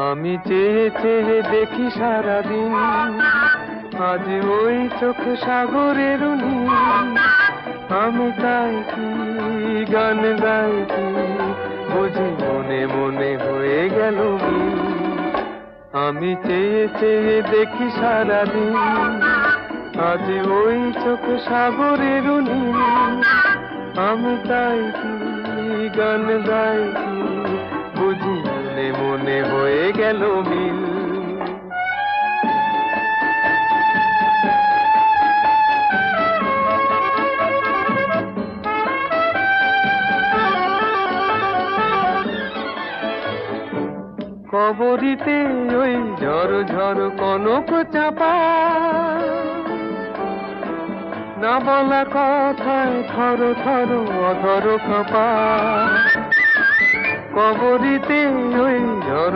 আমি চেয়ে চেয়ে দেখি সারাদিন, আজ ওই চোখে সাগরের নীল। আমি তাই কি গান গাই কি, বুঝি মনে মনে হয়ে গেল মিল। আমি চেয়ে চেয়ে দেখি সারাদিন, আজ ওই চোখে সাগরের নীল। আমি তাই কি গান গাই কি, বুঝি মনে মনে হয়ে গেল মিল। কবরীতে ওই ঝড় ঝড় কনক চাপা, না বলা কথায় থর থর অধর কাঁপা। কবরীতে ওই ঝড়